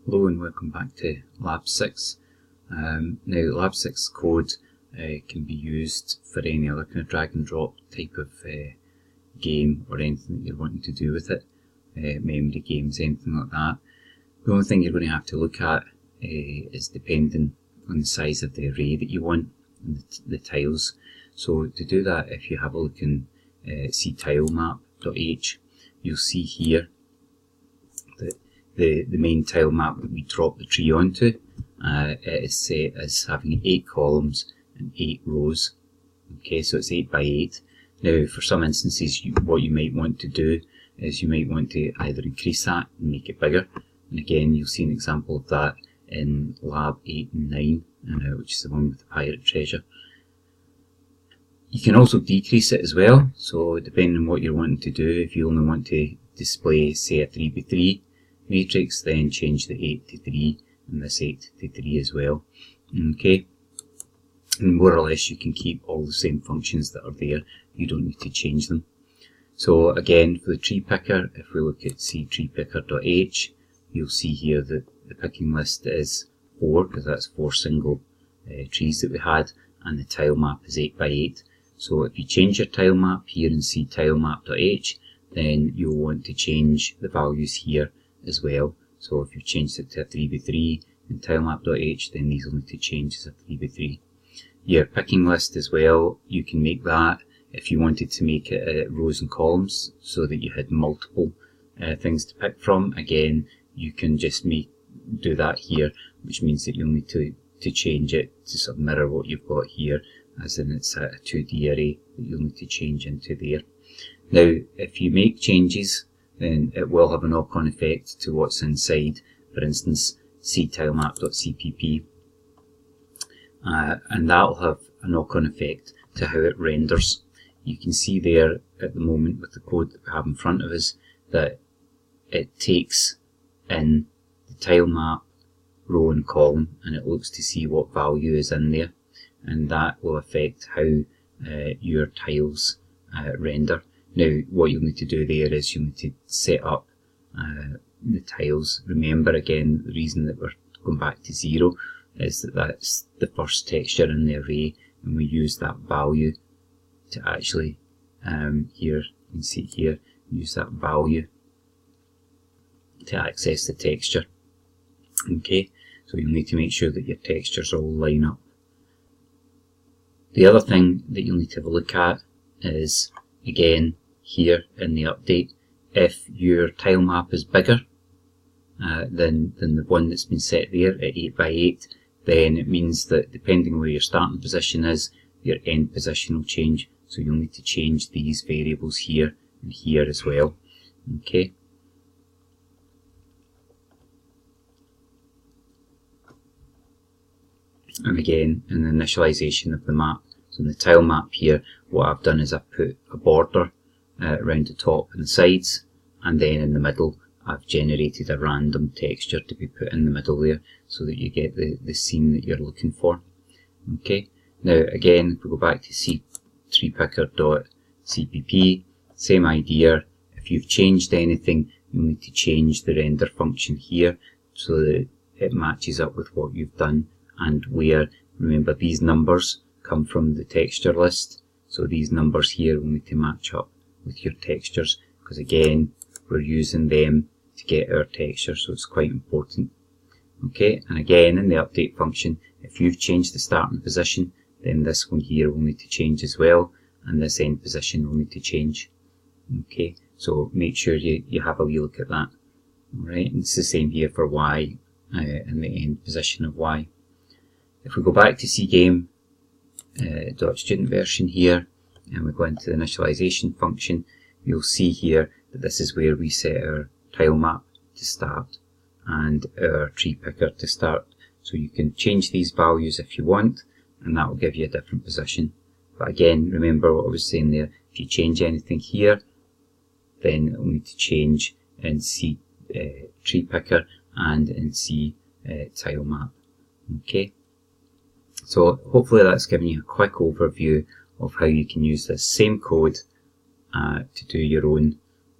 Hello and welcome back to Lab 6. Now Lab 6 code can be used for any other kind of drag and drop type of game or anything that you're wanting to do with it, memory games, anything like that. The only thing you're going to have to look at is depending on the size of the array that you want and the tiles. So to do that, if you have a look in ctilemap.h, you'll see here that the main tile map that we drop the tree onto is set as having 8 columns and 8 rows. Okay, so it's 8 by 8. Now for some instances what you might want to do is you might want to either increase that and make it bigger, and again you'll see an example of that in Lab 8 and 9, which is the one with the pirate treasure. You can also decrease it as well, so depending on what you're wanting to do, if you only want to display say a 3 by 3 matrix, then change the 8 to 3 and this 8 to 3 as well. Okay, and more or less you can keep all the same functions that are there, you don't need to change them. So again, for the tree picker, if we look at ctreepicker.h, you'll see here that the picking list is 4, because that's 4 single trees that we had, and the tile map is 8 by 8. So if you change your tile map here in ctilemap.h, then you'll want to change the values here as well. So if you've changed it to a 3 by 3 in tilemap.h, then these will need to change as a 3 by 3. Your picking list as well, you can make that if you wanted to make it rows and columns so that you had multiple things to pick from. Again, you can just do that here, which means that you'll need to change it to sort of mirror what you've got here, as in it's a 2D array that you'll need to change into there. Now, if you make changes, then it will have a knock-on effect to what's inside, for instance, ctilemap.cpp, and that will have a knock-on effect to how it renders. You can see there at the moment with the code that we have in front of us that it takes in the tile map row and column and it looks to see what value is in there, and that will affect how your tiles render. Now what you'll need to do there is you'll need to set up the tiles. Remember again, the reason that we're going back to 0 is that that's the first texture in the array, and we use that value to actually, here you can see here, use that value to access the texture. Okay, so you'll need to make sure that your textures all line up. The other thing that you'll need to have a look at is, again, here in the update, if your tile map is bigger than the one that's been set there at 8 by 8, then it means that depending on where your starting position is, your end position will change. So you'll need to change these variables here and here as well. Okay. And again, in the initialization of the map, so in the tile map here, what I've done is I've put a border around the top and the sides, and then in the middle I've generated a random texture to be put in the middle there so that you get the scene that you're looking for. Okay, now again, if we go back to ctreepicker.cpp, same idea. If you've changed anything, you'll need to change the render function here so that it matches up with what you've done, and where, remember, these numbers come from the texture list, so these numbers here will need to match up with your textures, because again we're using them to get our texture, so it's quite important. Okay, and again in the update function, if you've changed the starting position, then this one here will need to change as well, and this end position will need to change. Okay, so make sure you have a wee look at that. Alright, and it's the same here for Y and the end position of Y. If we go back to cgame.student version here, and we go into the initialization function, you'll see here that this is where we set our tile map to start and our tree picker to start. So you can change these values if you want, and that will give you a different position. But again, remember what I was saying there, if you change anything here, then it will need to change in tree picker and in tile map. Okay, so hopefully that's given you a quick overview of how you can use this same code to do your own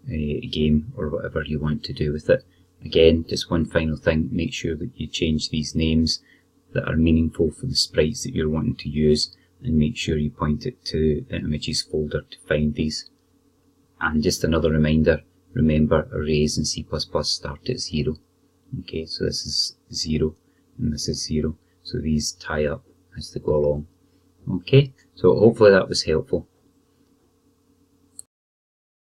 game or whatever you want to do with it. Again, just one final thing, make sure that you change these names that are meaningful for the sprites that you're wanting to use, and make sure you point it to the images folder to find these. And just another reminder, remember arrays in C++ start at 0. Okay, so this is 0 and this is 0, so these tie up as they go along. Okay, so hopefully that was helpful.